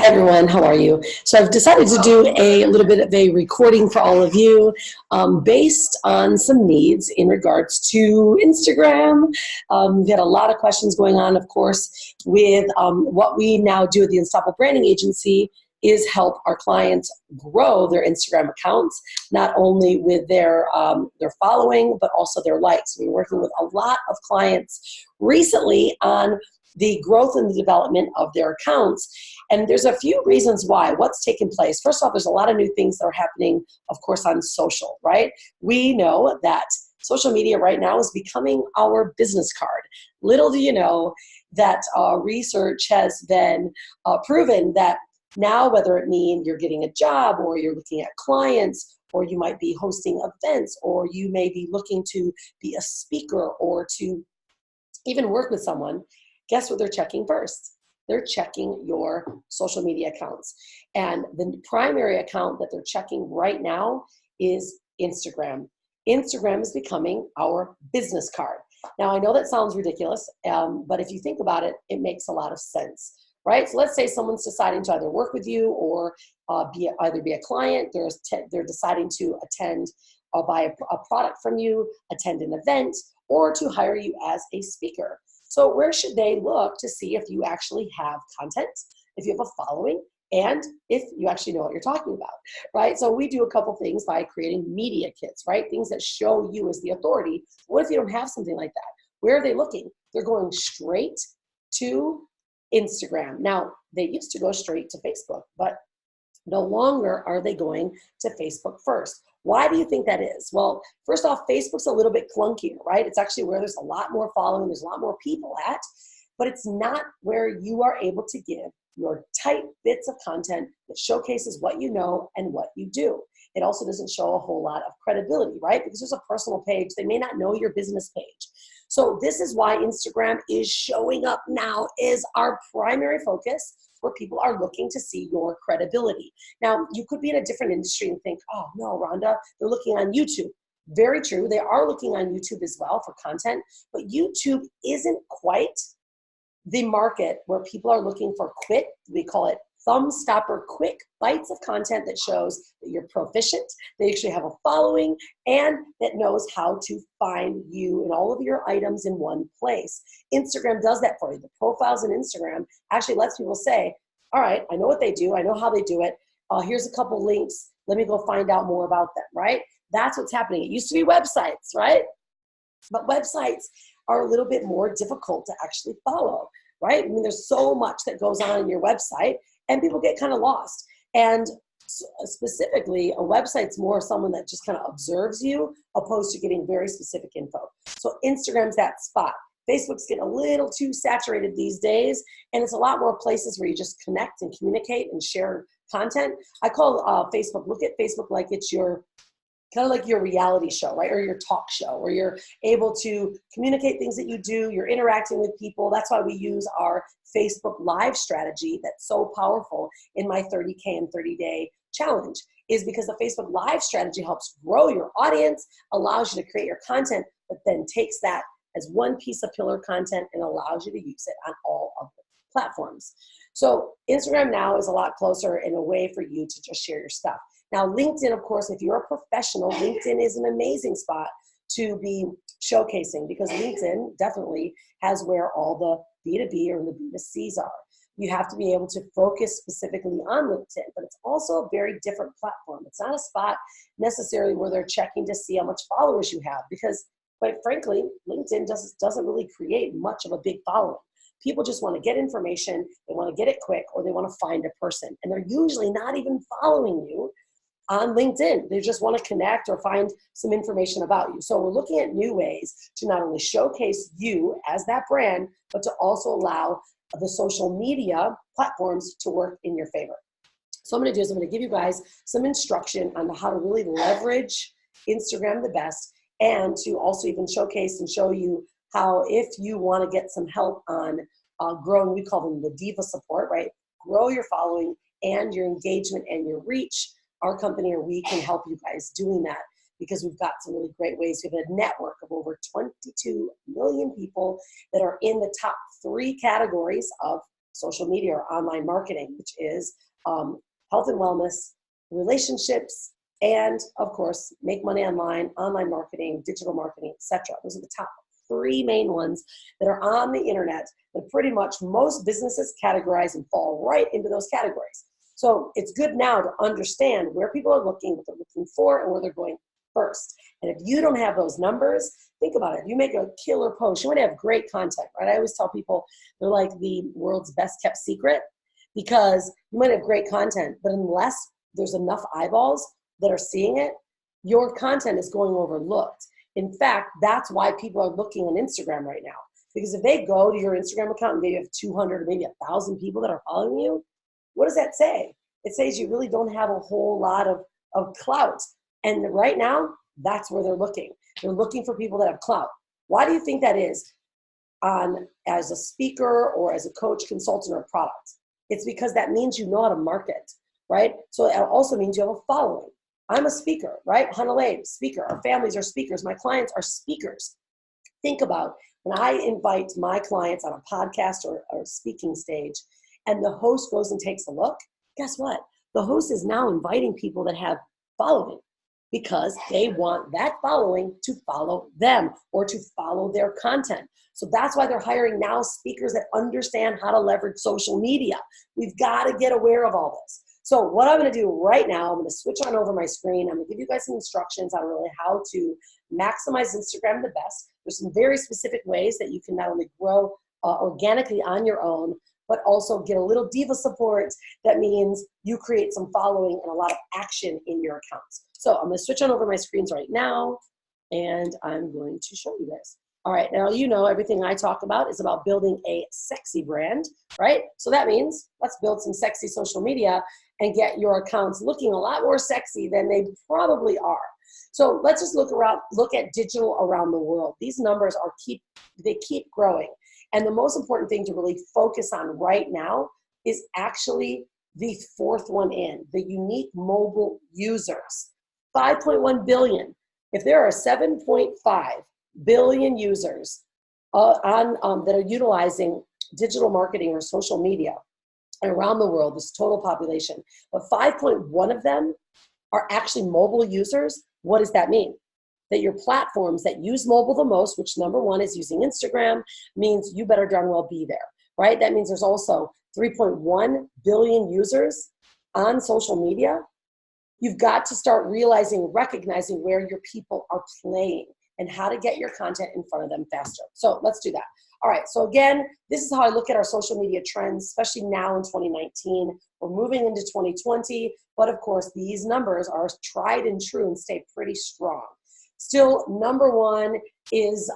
everyone, how are you? So I've decided to do a little bit of a recording for all of you based on some needs in regards to Instagram. We've had a lot of questions going on, of course, with what we now do at the Unstoppable Branding Agency is help our clients grow their Instagram accounts, not only with their following, but also their likes. We're working with a lot of clients recently on the growth and the development of their accounts. And there's a few reasons why. What's taken place? First off, there's a lot of new things that are happening, of course, on social, right? We know that social media right now is becoming our business card. Little do you know that research has been proven that now, whether it means you're getting a job or you're looking at clients, or you might be hosting events, or you may be looking to be a speaker or to even work with someone, guess what they're checking first? They're checking your social media accounts. And the primary account that they're checking right now is Instagram. Instagram is becoming our business card. Now, I know that sounds ridiculous, but if you think about it, it makes a lot of sense, right? So let's say someone's deciding to either work with you or either be a client. They're deciding to attend or buy a product from you, attend an event, or to hire you as a speaker. So where should they look to see if you actually have content, if you have a following, and if you actually know what you're talking about, right? So we do a couple things by creating media kits, right? Things that show you as the authority. What if you don't have something like that? Where are they looking? They're going straight to Instagram. Now, they used to go straight to Facebook, but no longer are they going to Facebook first. Why do you think that is? Well, first off, Facebook's a little bit clunkier, right? It's actually where there's a lot more following, there's a lot more people at, but it's not where you are able to give your tight bits of content that showcases what you know and what you do. It also doesn't show a whole lot of credibility, right? Because there's a personal page, they may not know your business page. So this is why Instagram is showing up now as our primary focus, where people are looking to see your credibility. Now, you could be in a different industry and think, oh no, Rhonda, they're looking on YouTube. Very true, they are looking on YouTube as well for content, but YouTube isn't quite the market where people are looking for quick, we call it thumb stopper, quick bites of content that shows that you're proficient, they actually have a following, and that knows how to find you and all of your items in one place. Instagram does that for you. The profiles in Instagram actually lets people say, all right, I know what they do, I know how they do it, here's a couple links, let me go find out more about them, right? That's what's happening. It used to be websites, right? But websites are a little bit more difficult to actually follow, right? I mean, there's so much that goes on in your website, and people get kind of lost. And specifically, a website's more someone that just kind of observes you, opposed to getting very specific info. So Instagram's that spot. Facebook's getting a little too saturated these days, and it's a lot more places where you just connect and communicate and share content. I call Facebook, look at Facebook like it's your kind of like your reality show, right? Or your talk show, where you're able to communicate things that you do, you're interacting with people. That's why we use our Facebook Live strategy that's so powerful in my 30K and 30-day challenge, is because the Facebook Live strategy helps grow your audience, allows you to create your content, but then takes that as one piece of pillar content and allows you to use it on all of the platforms. So Instagram now is a lot closer in a way for you to just share your stuff. Now, LinkedIn, of course, if you're a professional, LinkedIn is an amazing spot to be showcasing, because LinkedIn definitely has where all the B2B or the B2Cs are. You have to be able to focus specifically on LinkedIn, but it's also a very different platform. It's not a spot necessarily where they're checking to see how much followers you have, because quite frankly, LinkedIn doesn't really create much of a big following. People just want to get information, they want to get it quick, or they want to find a person. And they're usually not even following you on LinkedIn. They just want to connect or find some information about you. So we're looking at new ways to not only showcase you as that brand, but to also allow the social media platforms to work in your favor. So what I'm going to do is I'm going to give you guys some instruction on how to really leverage Instagram the best, and to also even showcase and show you how, if you want to get some help on growing, we call them the diva support, right? Grow your following and your engagement and your reach. Our company, or we, can help you guys doing that, because we've got some really great ways. We have a network of over 22 million people that are in the top 3 categories of social media or online marketing, which is health and wellness, relationships, and of course, make money online, online marketing, digital marketing, etc. Those are the top 3 main ones that are on the internet that pretty much most businesses categorize and fall right into those categories. So it's good now to understand where people are looking, what they're looking for, and where they're going first. And if you don't have those numbers, think about it. If you make a killer post, you want to have great content, right? I always tell people they're like the world's best kept secret, because you might have great content, but unless there's enough eyeballs that are seeing it, your content is going overlooked. In fact, that's why people are looking on Instagram right now. Because if they go to your Instagram account and maybe you have 200 or maybe 1,000 people that are following you, what does that say? It says you really don't have a whole lot of clout. And right now, that's where they're looking. They're looking for people that have clout. Why do you think that is as a speaker or as a coach, consultant, or product? It's because that means you know how to market, right? So it also means you have a following. I'm a speaker, right? Hanalei, speaker. Our families are speakers. My clients are speakers. Think about when I invite my clients on a podcast or a speaking stage, and the host goes and takes a look, guess what? The host is now inviting people that have following, because they want that following to follow them or to follow their content. So that's why they're hiring now speakers that understand how to leverage social media. We've got to get aware of all this. So what I'm going to do right now, I'm going to switch on over my screen. I'm going to give you guys some instructions on really how to maximize Instagram the best. There's some very specific ways that you can not only grow organically on your own, but also get a little diva support. That means you create some following and a lot of action in your accounts. So I'm going to switch on over my screens right now, and I'm going to show you this. All right, now you know everything I talk about is about building a sexy brand, right? So that means let's build some sexy social media and get your accounts looking a lot more sexy than they probably are. So let's just look at digital around the world. These numbers they keep growing. And the most important thing to really focus on right now is actually the 4th one in, the unique mobile users. 5.1 billion. If there are 7.5 billion users that are utilizing digital marketing or social media around the world, this total population, but 5.1 of them are actually mobile users, what does that mean? That your platforms that use mobile the most, which number 1 is using Instagram, means you better darn well be there, right? That means there's also 3.1 billion users on social media. You've got to start recognizing where your people are playing and how to get your content in front of them faster. So let's do that. All right, so again, this is how I look at our social media trends, especially now in 2019. We're moving into 2020, but of course, these numbers are tried and true and stay pretty strong. Still, number 1 is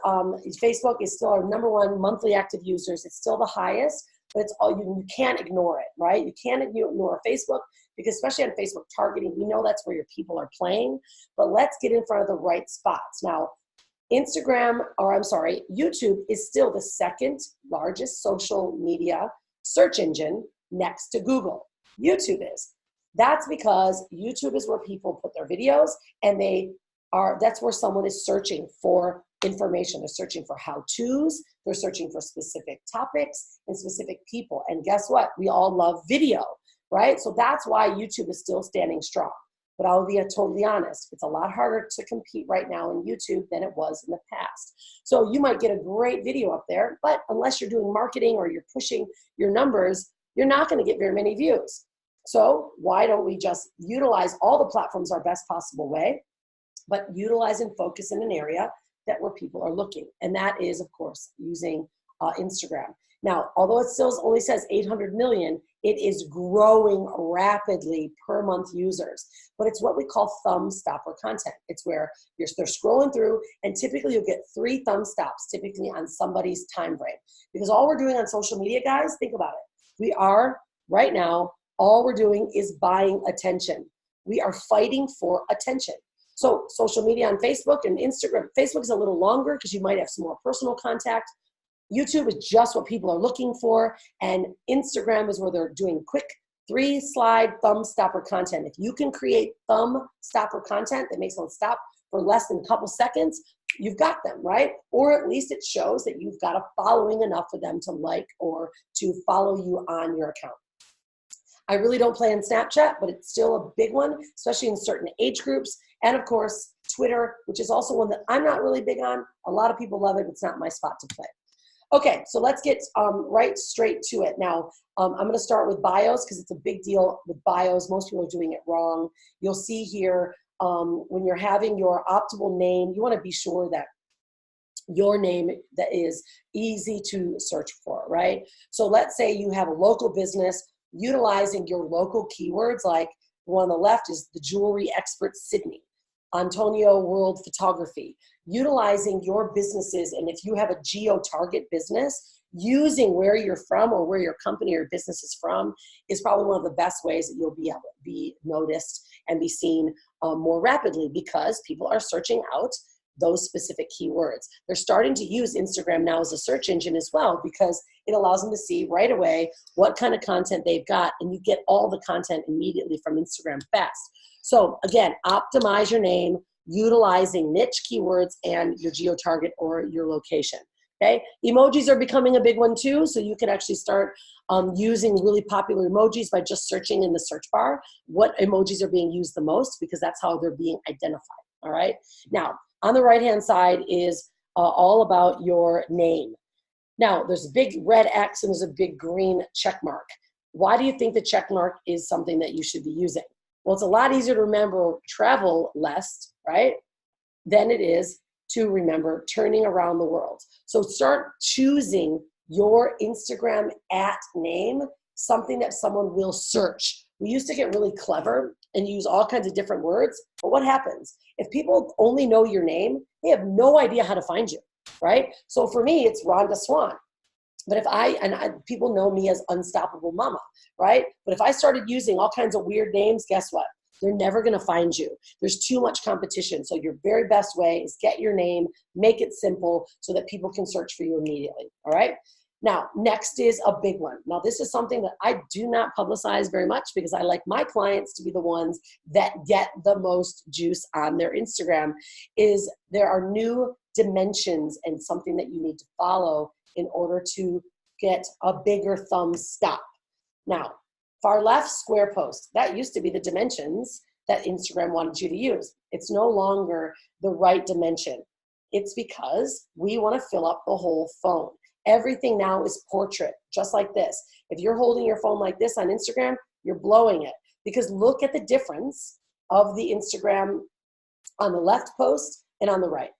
Facebook is still our number 1 monthly active users. It's still the highest, but it's all you can't ignore it, right? You can't ignore Facebook, because especially on Facebook targeting, we know that's where your people are playing, but let's get in front of the right spots. Now, YouTube is still the 2nd largest social media search engine next to Google. YouTube is. That's because YouTube is where people put their videos, and that's where someone is searching for information. They're searching for how-tos, they're searching for specific topics and specific people. And guess what? We all love video, right? So that's why YouTube is still standing strong. But I'll be totally honest, it's a lot harder to compete right now in YouTube than it was in the past. So you might get a great video up there, but unless you're doing marketing or you're pushing your numbers, you're not going to get very many views. So why don't we just utilize all the platforms our best possible way, but utilize and focus in an area where people are looking. And that is, of course, using Instagram. Now, although it still only says 800 million, it is growing rapidly per month users. But it's what we call thumb stopper content. It's where they're scrolling through, and typically you'll get 3 thumb stops, typically on somebody's time frame. Because all we're doing on social media, guys, think about it. Right now, all we're doing is buying attention. We are fighting for attention. So social media on Facebook and Instagram. Facebook is a little longer because you might have some more personal contact. YouTube is just what people are looking for, and Instagram is where they're doing quick 3-slide thumb stopper content. If you can create thumb stopper content that makes one stop for less than a couple seconds, you've got them, right? Or at least it shows that you've got a following enough for them to like or to follow you on your account. I really don't play on Snapchat, but it's still a big one, especially in certain age groups. And of course, Twitter, which is also one that I'm not really big on. A lot of people love it. It's not my spot to play. Okay, so let's get right straight to it. Now, I'm going to start with bios because it's a big deal with bios. Most people are doing it wrong. You'll see here when you're having your optimal name, you want to be sure that your name that is easy to search for, right? So let's say you have a local business utilizing your local keywords, like the one on the left is the jewelry expert Sydney, Antonio World Photography, utilizing your businesses. And if you have a geo-target business, using where you're from or where your company or business is from is probably one of the best ways that you'll be able to be noticed and be seen more rapidly, because people are searching out those specific keywords. They're starting to use Instagram now as a search engine as well, because it allows them to see right away what kind of content they've got, and you get all the content immediately from Instagram fast. So again, optimize your name utilizing niche keywords and your geo-target or your location. Okay, emojis are becoming a big one too, so you can actually start using really popular emojis by just searching in the search bar what emojis are being used the most, because that's how they're being identified. All right, now on the right-hand side is all about your name. Now, there's a big red X and there's a big green check mark. Why do you think the check mark is something that you should be using? Well, it's a lot easier to remember travel less, right, than it is to remember turning around the world. So start choosing your Instagram @name, something that someone will search. We used to get really clever and use all kinds of different words, but what happens? If people only know your name, they have no idea how to find you, right? So for me, it's Rhonda Swan. But if people know me as Unstoppable Mama, right? But if I started using all kinds of weird names, guess what? They're never going to find you. There's too much competition. So your very best way is get your name, make it simple so that people can search for you immediately. All right. Now, next is a big one. Now, this is something that I do not publicize very much because I like my clients to be the ones that get the most juice on their Instagram. Is there are new dimensions and something that you need to follow in order to get a bigger thumbs up. Now, far left, square post. That used to be the dimensions that Instagram wanted you to use. It's no longer the right dimension. It's because we want to fill up the whole phone. Everything now is portrait, just like this. If you're holding your phone like this on Instagram, you're blowing it. Because look at the difference of the Instagram on the left post and on the right,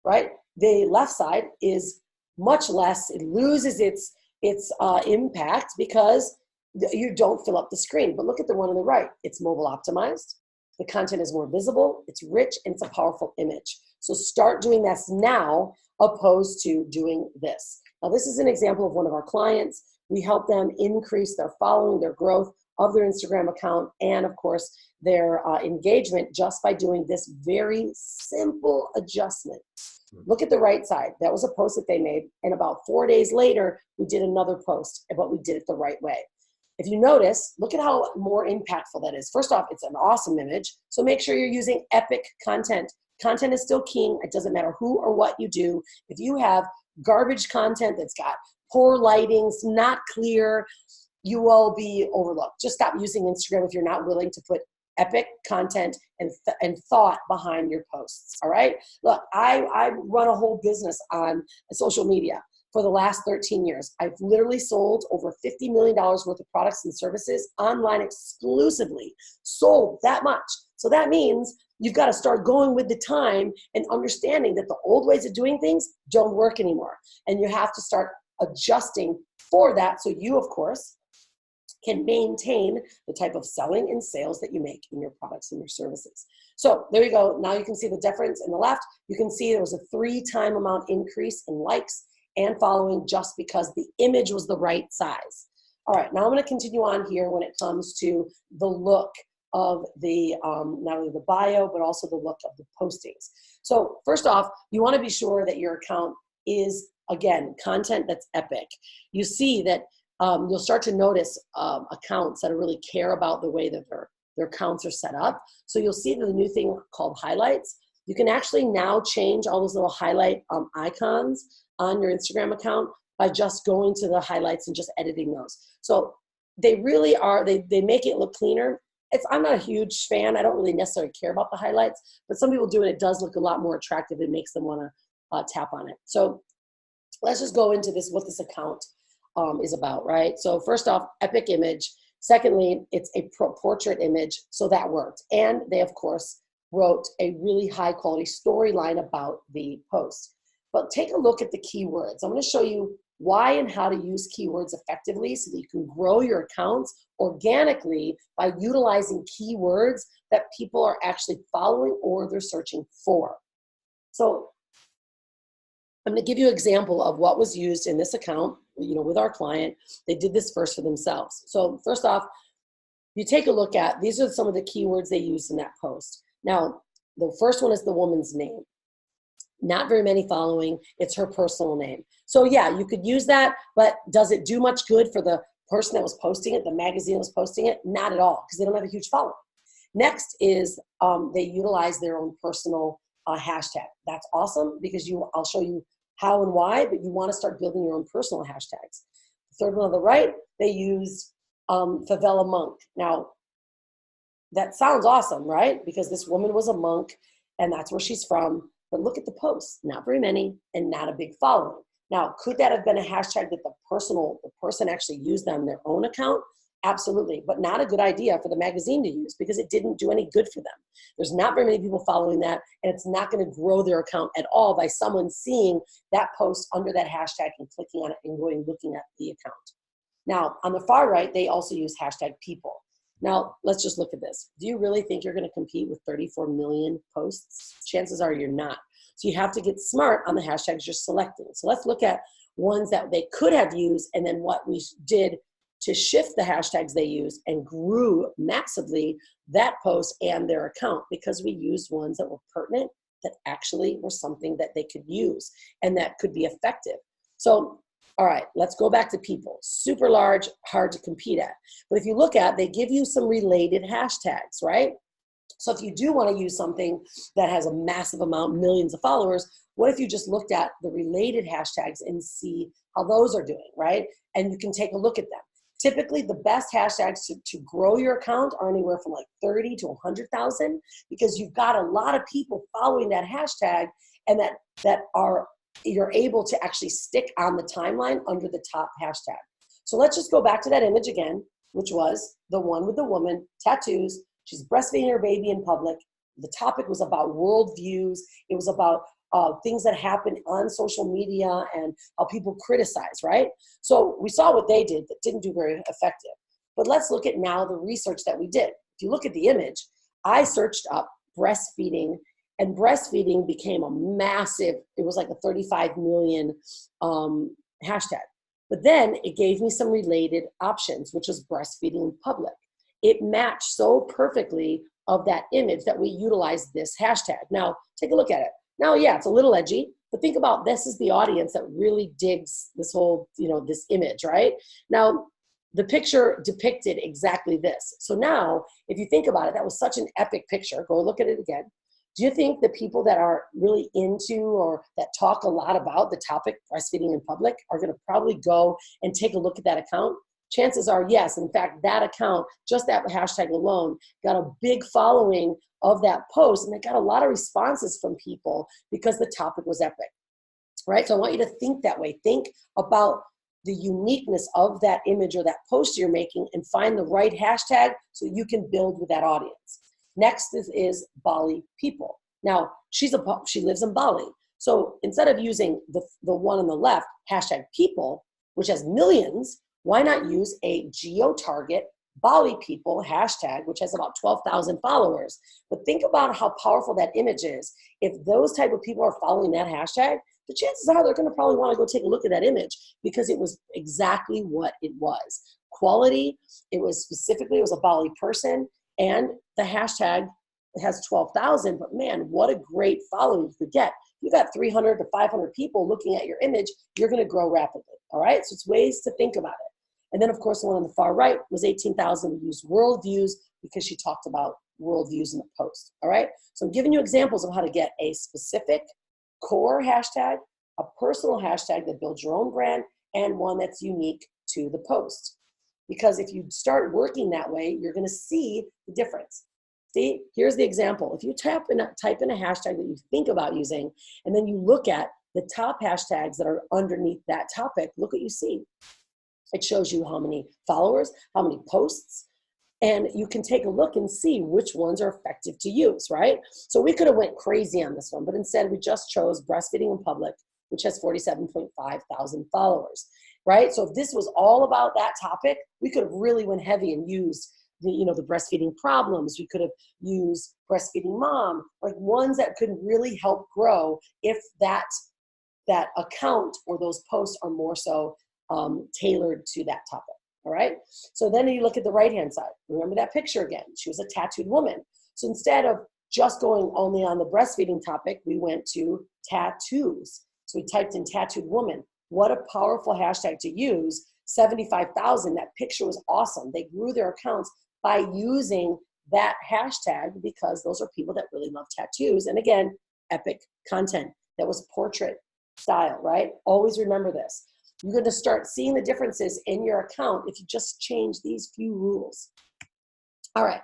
right? The left side is much less. It loses its impact because you don't fill up the screen. But look at the one on the right. It's mobile optimized. The content is more visible. It's rich, and it's a powerful image. So start doing this now opposed to doing this. Now, this is an example of one of our clients. We help them increase their following, their growth of their Instagram account, and of course, their engagement just by doing this very simple adjustment. Look at the right side. That was a post that they made. And about 4 days later, we did another post, but we did it the right way. If you notice, look at how more impactful that is. First off, it's an awesome image. So make sure you're using epic content. Content is still king. It doesn't matter who or what you do. If you have garbage content that's got poor lighting, it's not clear, you will be overlooked. Just stop using Instagram if you're not willing to put epic content and thought behind your posts, all right? Look, I run a whole business on social media for the last 13 years. I've literally sold over $50 million worth of products and services online exclusively, sold that much. So that means you've got to start going with the time and understanding that the old ways of doing things don't work anymore. And you have to start adjusting for that so you, of course, can maintain the type of selling and sales that you make in your products and your services. So there you go. Now you can see the difference in the left. You can see there was a 3-time amount increase in likes and following just because the image was the right size. All right, now I'm going to continue on here when it comes to the look of the, not only the bio, but also the look of the postings. So first off, you want to be sure that your account is, again, content that's epic. You see that you'll start to notice accounts that really care about the way that their accounts are set up. So you'll see the new thing called highlights. You can actually now change all those little highlight icons on your Instagram account by just going to the highlights and just editing those. So they really are, they make it look cleaner. I'm not a huge fan. I don't really necessarily care about the highlights, but some people do, and it does look a lot more attractive. It makes them want to tap on it. So let's just go into this, what this account is about, right? So first off, epic image. Secondly, it's a portrait image, so that worked. And they, of course, wrote a really high quality storyline about the post. But take a look at the keywords. I'm going to show you why and how to use keywords effectively so that you can grow your accounts organically by utilizing keywords that people are actually following or they're searching for. So I'm going to give you an example of what was used in this account, with our client. They did this first for themselves. So first off, you take a look at, these are some of the keywords they used in that post. Now, the first one is the woman's name. Not very many following. It's her personal name. So yeah, you could use that, but does it do much good for the person that was posting it, the magazine that was posting it? Not at all, because they don't have a huge following. Next is they utilize their own personal hashtag. That's awesome, because I'll show you how and why, but you want to start building your own personal hashtags. The third one on the right, they used favela monk. Now, that sounds awesome, right? Because this woman was a monk, and that's where she's from. But look at the posts, not very many and not a big following. Now, could that have been a hashtag that the person actually used on their own account? Absolutely, but not a good idea for the magazine to use because it didn't do any good for them. There's not very many people following that, and it's not going to grow their account at all by someone seeing that post under that hashtag and clicking on it and going looking at the account. Now, on the far right, they also use hashtag people. Now, let's just look at this. Do you really think you're going to compete with 34 million posts? Chances are you're not. So you have to get smart on the hashtags you're selecting. So let's look at ones that they could have used and then what we did to shift the hashtags they used and grew massively that post and their account because we used ones that were pertinent, that actually were something that they could use and that could be effective. So all right, let's go back to people. Super large, hard to compete at. But if you look at, they give you some related hashtags, right? So if you do want to use something that has a massive amount, millions of followers, what if you just looked at the related hashtags and see how those are doing, right? And you can take a look at them. Typically, the best hashtags to grow your account are anywhere from like 30 to 100,000 because you've got a lot of people following that hashtag and that are you're able to actually stick on the timeline under the top hashtag. So let's just go back to that image again, which was the one with the woman, tattoos. She's breastfeeding her baby in public. The topic was about worldviews. It was about things that happen on social media and how people criticize, right? So we saw what they did that didn't do very effective. But let's look at now the research that we did. If you look at the image, I searched up breastfeeding, and breastfeeding became a massive, it was like a 35 million hashtag. But then it gave me some related options, which was breastfeeding in public. It matched so perfectly of that image that we utilized this hashtag. Now, take a look at it. Now, yeah, it's a little edgy, but think about this is the audience that really digs this whole, this image, right? Now, the picture depicted exactly this. So now, if you think about it, that was such an epic picture. Go look at it again. Do you think the people that are really into or that talk a lot about the topic breastfeeding in public are going to probably go and take a look at that account? Chances are yes. In fact, that account, just that hashtag alone, got a big following of that post, and it got a lot of responses from people because the topic was epic, right? So I want you to think that way. Think about the uniqueness of that image or that post you're making and find the right hashtag so you can build with that audience. Next is Bali people. Now, she lives in Bali. So instead of using the one on the left, hashtag people, which has millions, why not use a geo-target Bali people hashtag, which has about 12,000 followers? But think about how powerful that image is. If those type of people are following that hashtag, the chances are they're going to probably want to go take a look at that image because it was exactly what it was. Quality, it was a Bali person, and the hashtag has 12,000, but man, what a great following you could get. You got 300 to 500 people looking at your image, you're going to grow rapidly, all right? So it's ways to think about it. And then, of course, the one on the far right was 18,000. We used worldviews because she talked about worldviews in the post, all right? So I'm giving you examples of how to get a specific core hashtag, a personal hashtag that builds your own brand, and one that's unique to the post. Because if you start working that way, you're gonna see the difference. See, here's the example. If you type in a hashtag that you think about using, and then you look at the top hashtags that are underneath that topic, look what you see. It shows you how many followers, how many posts, and you can take a look and see which ones are effective to use, right? So we could have went crazy on this one, but instead we just chose breastfeeding in public, which has 47.5 thousand followers, right? So if this was all about that topic, we could have really went heavy and used the breastfeeding problems. We could have used breastfeeding mom, like ones that could really help grow if that account or those posts are more so tailored to that topic. All right. So then you look at the right-hand side. Remember that picture again. She was a tattooed woman. So instead of just going only on the breastfeeding topic, we went to tattoos. So we typed in tattooed woman. What a powerful hashtag to use. 75,000. That picture was awesome. They grew their accounts by using that hashtag because those are people that really love tattoos. And again, epic content. That was portrait style, right? Always remember this. You're going to start seeing the differences in your account if you just change these few rules. All right,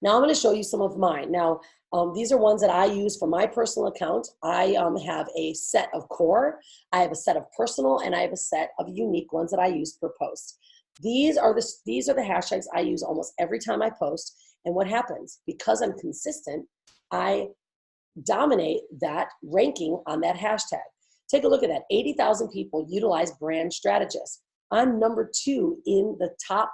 now I'm going to show you some of mine. Now, these are ones that I use for my personal account. I have a set of core, I have a set of personal, and I have a set of unique ones that I use per post. These are the hashtags I use almost every time I post. And what happens? Because I'm consistent, I dominate that ranking on that hashtag. Take a look at that. 80,000 people utilize brand strategists. I'm number 2 in the top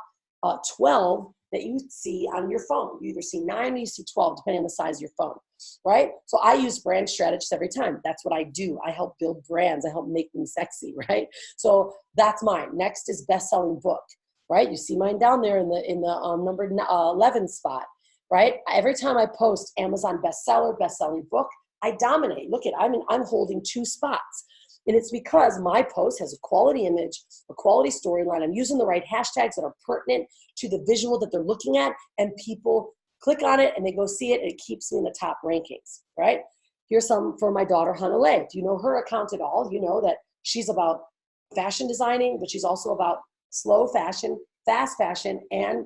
12 that you see on your phone. You either see 9 or you see 12, depending on the size of your phone, right? So I use brand strategists every time. That's what I do. I help build brands. I help make them sexy, right? So that's mine. Next is best-selling book, right? You see mine down there in the number 11 spot, right? Every time I post Amazon bestseller, best-selling book, I dominate. Look at, I'm holding 2 spots. And it's because my post has a quality image, a quality storyline. I'm using the right hashtags that are pertinent to the visual that they're looking at, and people click on it and they go see it, and it keeps me in the top rankings, right? Here's some for my daughter, Hanalei. Do you know her account at all? You know that she's about fashion designing, but she's also about slow fashion, fast fashion, and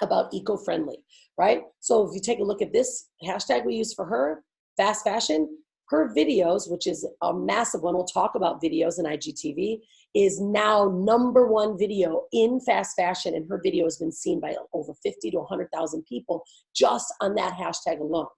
about eco-friendly, right? So if you take a look at this hashtag we use for her, fast fashion, her videos, which is a massive one, we'll talk about videos in IGTV, is now #1 video in fast fashion, and her video has been seen by over 50 to 100,000 people just on that hashtag alone.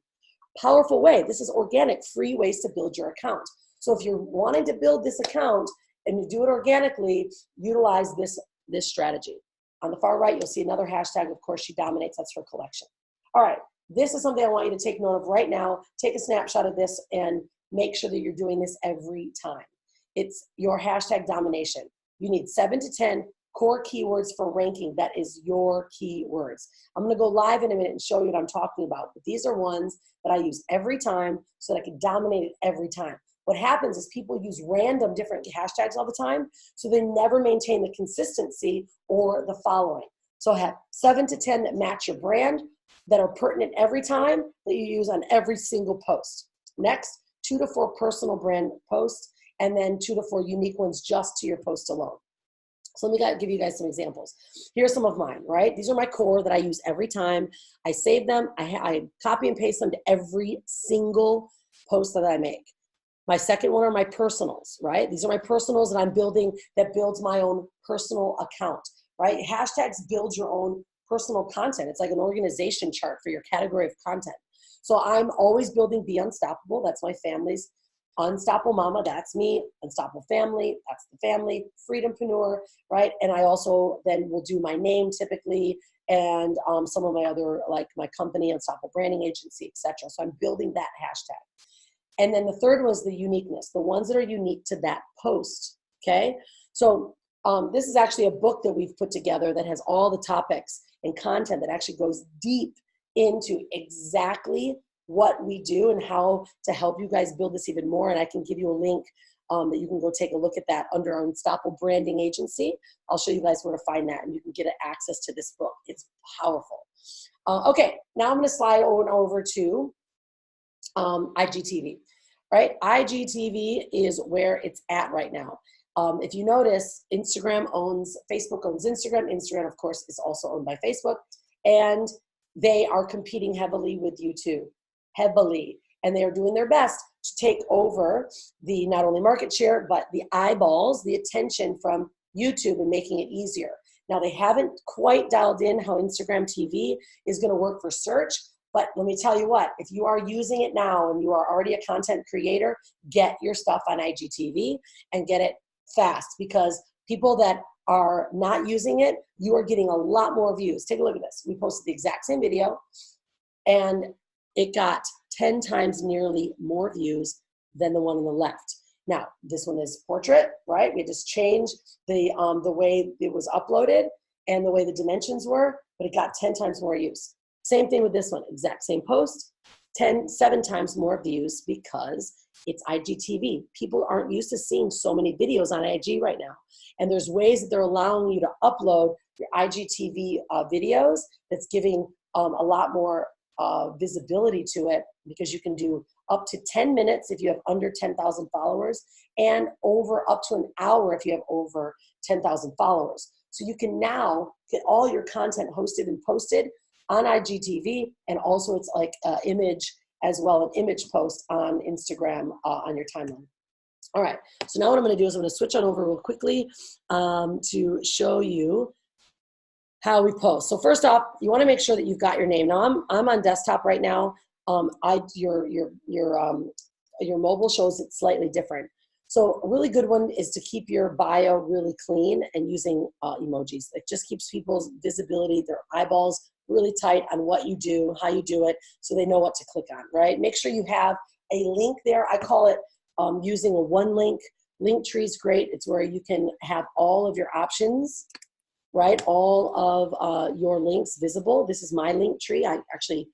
Powerful way. This is organic, free ways to build your account. So if you're wanting to build this account and you do it organically, utilize this strategy. On the far right, you'll see another hashtag. Of course, she dominates. That's her collection. All right. This is something I want you to take note of right now. Take a snapshot of this and make sure that you're doing this every time. It's your hashtag domination. You need 7 to 10 core keywords for ranking. That is your keywords. I'm going to go live in a minute and show you what I'm talking about. But these are ones that I use every time so that I can dominate it every time. What happens is people use random different hashtags all the time, so they never maintain the consistency or the following. So have 7 to 10 that match your brand, that are pertinent every time, that you use on every single post. Next, 2 to 4 personal brand posts, and then 2 to 4 unique ones just to your post alone. So let me give you guys some examples. Here's some of mine, right? These are my core that I use every time. I save them. I copy and paste them to every single post that I make. My second one are my personals, right? These are my personals that I'm building, that builds my own personal account, right? Hashtags build your own personal content. It's like an organization chart for your category of content. So I'm always building Be Unstoppable. That's my family's. Unstoppable Mama, that's me. Unstoppable Family, that's the family. Freedompreneur, right? And I also then will do my name typically, and some of my other, like my company, Unstoppable Branding Agency, etc. So I'm building that hashtag. And then the third was the uniqueness, the ones that are unique to that post, okay? So this is actually a book that we've put together that has all the topics and content that actually goes deep into exactly what we do and how to help you guys build this even more. And I can give you a link that you can go take a look at that under our Unstoppable Branding Agency. I'll show you guys where to find that, and you can get access to this book. It's powerful. Okay, now I'm going to slide on over to IGTV, right? IGTV is where it's at right now. If you notice, Facebook owns Instagram. Instagram, of course, is also owned by Facebook. And they are competing heavily with YouTube, heavily. And they are doing their best to take over the not only market share, but the eyeballs, the attention from YouTube and making it easier. Now, they haven't quite dialed in how Instagram TV is going to work for search. But let me tell you what, if you are using it now and you are already a content creator, get your stuff on IGTV and get it fast, because people that are not using it, you are getting a lot more views. Take a look at this. We posted the exact same video and it got 10 times nearly more views than the one on the left. Now, this one is portrait, right? We just changed the way it was uploaded and the way the dimensions were, but it got 10 times more views. Same thing with this one, exact same post, 7 times more views because it's IGTV. People aren't used to seeing so many videos on IG right now. And there's ways that they're allowing you to upload your IGTV videos that's giving a lot more visibility to it, because you can do up to 10 minutes if you have under 10,000 followers and over up to an hour if you have over 10,000 followers. So you can now get all your content hosted and posted on IGTV, and also it's like image as well, an image post on Instagram on your timeline. All right, so now what I'm going to do is I'm going to switch on over real quickly to show you how we post. So first off, you want to make sure that you've got your name. Now I'm on desktop right now. Your mobile shows it slightly different. So a really good one is to keep your bio really clean and using emojis. It just keeps people's visibility, their eyeballs really tight on what you do, how you do it, so they know what to click on, right? Make sure you have a link there. I call it using a one link. Linktree is great. It's where you can have all of your options, right? All of your links visible. This is my Linktree. I actually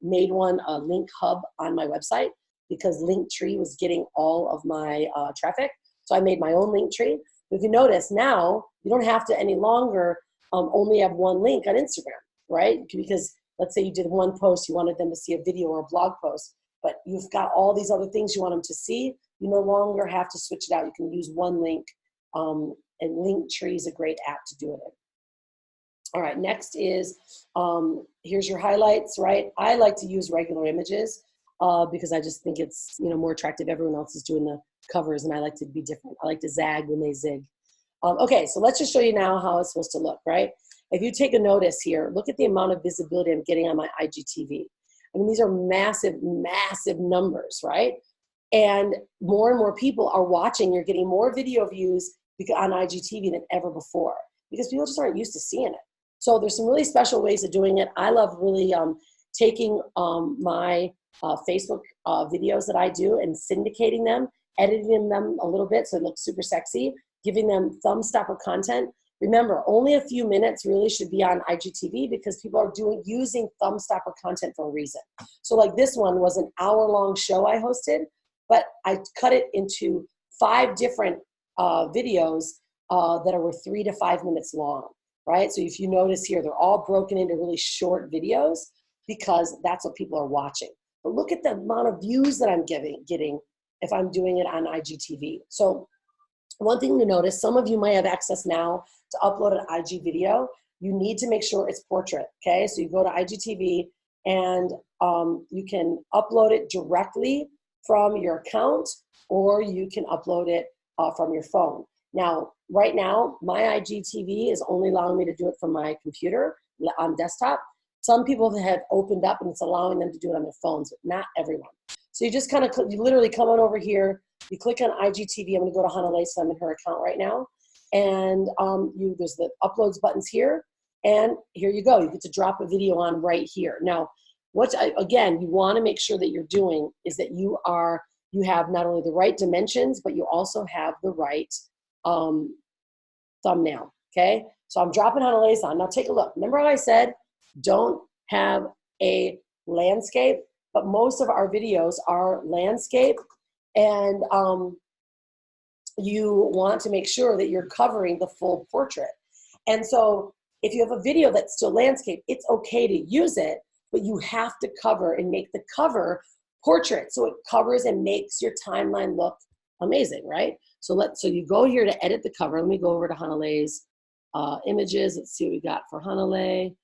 made one a link hub on my website because Linktree was getting all of my traffic. So I made my own Linktree. But if you notice now, you don't have to any longer only have one link on Instagram, right? Because let's say you did one post, you wanted them to see a video or a blog post, but you've got all these other things you want them to see. You no longer have to switch it out. You can use one link, and Linktree is a great app to do it in. All right, next is, here's your highlights, right? I like to use regular images because I just think it's more attractive. Everyone else is doing the covers and I like to be different. I like to zag when they zig. Okay, so let's just show you now how it's supposed to look, right? If you take a notice here, look at the amount of visibility I'm getting on my IGTV. I mean, these are massive, massive numbers, right? And more people are watching. You're getting more video views on IGTV than ever before because people just aren't used to seeing it. So there's some really special ways of doing it. I love really taking my Facebook videos that I do and syndicating them, editing them a little bit so it looks super sexy, giving them thumb stopper content. Remember, only a few minutes really should be on IGTV because people are using thumb stopper content for a reason. So like this one was an hour-long show I hosted, but I cut it into 5 different videos that were 3 to 5 minutes long, right? So if you notice here, they're all broken into really short videos because that's what people are watching. But look at the amount of views that I'm getting if I'm doing it on IGTV. So one thing to notice, some of you might have access now to upload an IG video. You need to make sure it's portrait, okay? So you go to IGTV and you can upload it directly from your account or you can upload it from your phone. Now, right now, my IGTV is only allowing me to do it from my computer on desktop. Some people have opened up and it's allowing them to do it on their phones, but not everyone. So you just kind of, you literally come on over here, you click on IGTV. I'm going to go to Hannah Lace, I'm in her account right now. And there's the uploads buttons here. And here you go. You get to drop a video on right here. Now, again, you want to make sure that you're doing is that you have not only the right dimensions, but you also have the right thumbnail, okay? So I'm dropping Hannah Lace on. Now take a look. Remember how I said don't have a landscape, but most of our videos are landscape, and you want to make sure that you're covering the full portrait. And so If you have a video that's still landscape, it's okay to use it, but you have to cover and make the cover portrait so it covers and makes your timeline look amazing, right? So you go here to edit the cover. Let me go over to Hanalei's images. Let's see what we got for Hanalei.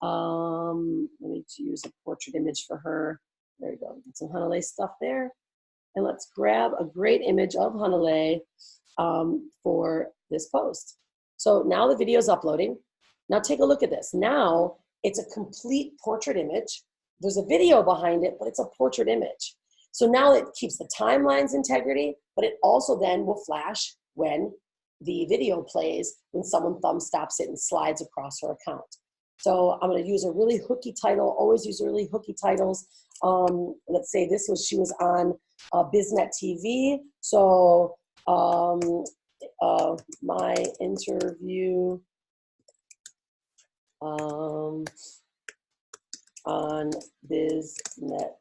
Let me use a portrait image for her. There you go. Get some Hanalei stuff there. And let's grab a great image of Hanalei for this post. So now the video is uploading. Now take a look at this. Now it's a complete portrait image. There's a video behind it, but it's a portrait image. So now it keeps the timeline's integrity, but it also then will flash when the video plays, when someone thumb stops it and slides across her account. So I'm going to use a really hooky title. Always use really hooky titles. Let's say she was on BizNet TV. So my interview on BizNet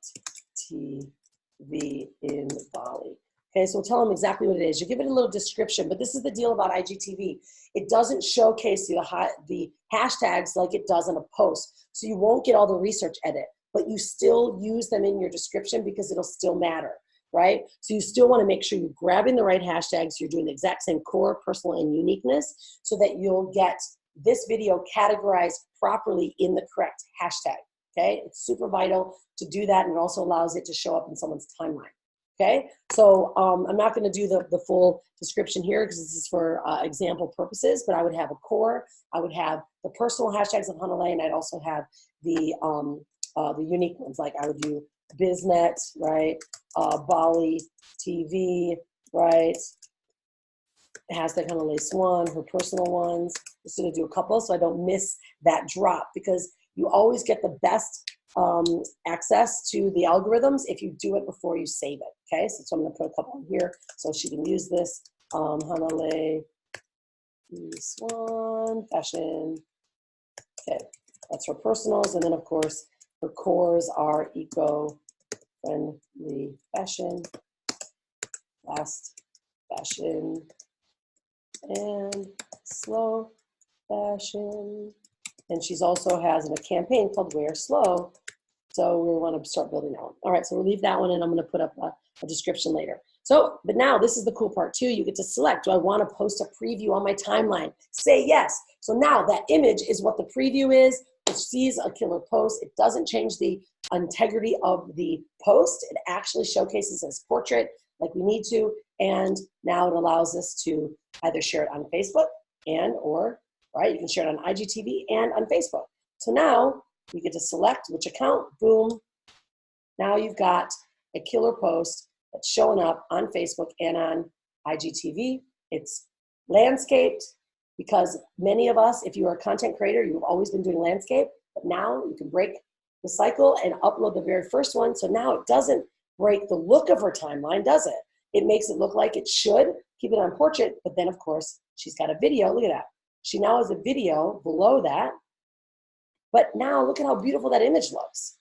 TV in Bali. Okay, so we'll tell them exactly what it is. You give it a little description, but this is the deal about IGTV. It doesn't showcase the hashtags like it does in a post. So you won't get all the research edit, but you still use them in your description because it'll still matter, right? So you still want to make sure you're grabbing the right hashtags. You're doing the exact same core, personal, and uniqueness so that you'll get this video categorized properly in the correct hashtag, okay? It's super vital to do that, and it also allows it to show up in someone's timeline. Okay, so I'm not going to do the full description here because this is for example purposes, but I would have a core, I would have the personal hashtags of Hanalei, and I'd also have the unique ones, like I would do BizNet, right, Bali TV, right, hashtag Hanalei Swan, her personal ones. Just going to do a couple so I don't miss that drop, because you always get the best access to the algorithms if you do it before you save it. Okay, so I'm going to put a couple in here so she can use this. Hanalei Swan fashion. Okay, that's her personals, and then of course her cores are eco-friendly fashion, fast fashion, and slow fashion. And she's also has a campaign called Wear Slow. So we want to start building that one. All right, so we'll leave that one, and I'm going to put up a description later. So, but now this is the cool part too. You get to select, do I want to post a preview on my timeline? Say yes. So now that image is what the preview is. It sees a killer post. It doesn't change the integrity of the post. It actually showcases as portrait like we need to. And now it allows us to either share it on Facebook or right? You can share it on IGTV and on Facebook. So now we get to select which account, boom. Now you've got a killer post that's showing up on Facebook and on IGTV. It's landscaped because many of us, if you are a content creator, you've always been doing landscape, but now you can break the cycle and upload the very first one. So now it doesn't break the look of her timeline, does it? It makes it look like it should. Keep it on portrait, but then of course she's got a video. Look at that. She now has a video below that, but now look at how beautiful that image looks.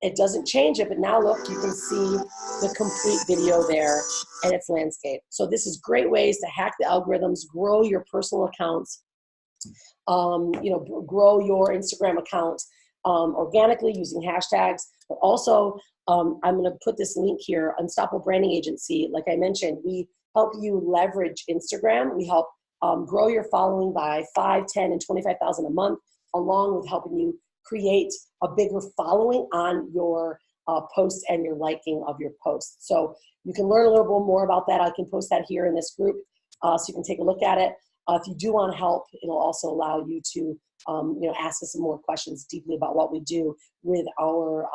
It doesn't change it, but now look, you can see the complete video there, and it's landscape. So this is great ways to hack the algorithms, grow your personal accounts, grow your Instagram account organically using hashtags, but also I'm going to put this link here, Unstoppable Branding Agency. Like I mentioned, we help you leverage Instagram. We help grow your following by 5, 10, and 25,000 a month, along with helping you create a bigger following on your posts and your liking of your posts. So you can learn a little bit more about that. I can post that here in this group so you can take a look at it. If you do want help, it'll also allow you to ask us some more questions deeply about what we do with our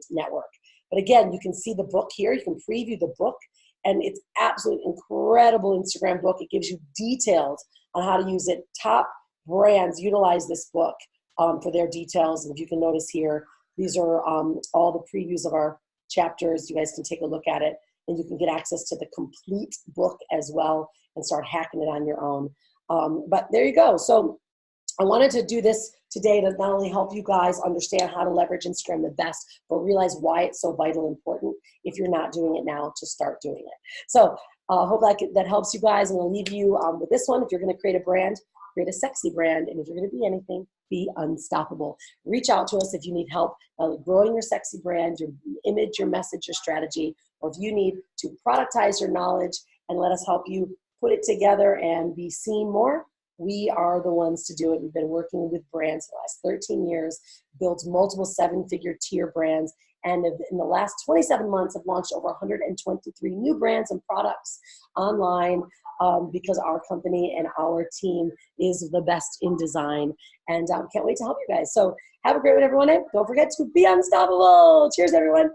network. But again, you can see the book here. You can preview the book. And it's absolutely incredible Instagram book. It gives you details on how to use it. Top brands utilize this book for their details. And if you can notice here, these are all the previews of our chapters. You guys can take a look at it, and you can get access to the complete book as well and start hacking it on your own. But there you go. So I wanted to do this today to not only help you guys understand how to leverage Instagram the best, but realize why it's so vital and important if you're not doing it now to start doing it. So I hope that helps you guys. I'm going to leave you with this one. If you're going to create a brand, create a sexy brand. And if you're going to be anything, be unstoppable. Reach out to us if you need help growing your sexy brand, your image, your message, your strategy, or if you need to productize your knowledge and let us help you put it together and be seen more. We are the ones to do it. We've been working with brands for the last 13 years, built multiple 7-figure tier brands, and in the last 27 months have launched over 123 new brands and products online because our company and our team is the best in design. And can't wait to help you guys. So have a great one, everyone. And don't forget to be unstoppable. Cheers, everyone.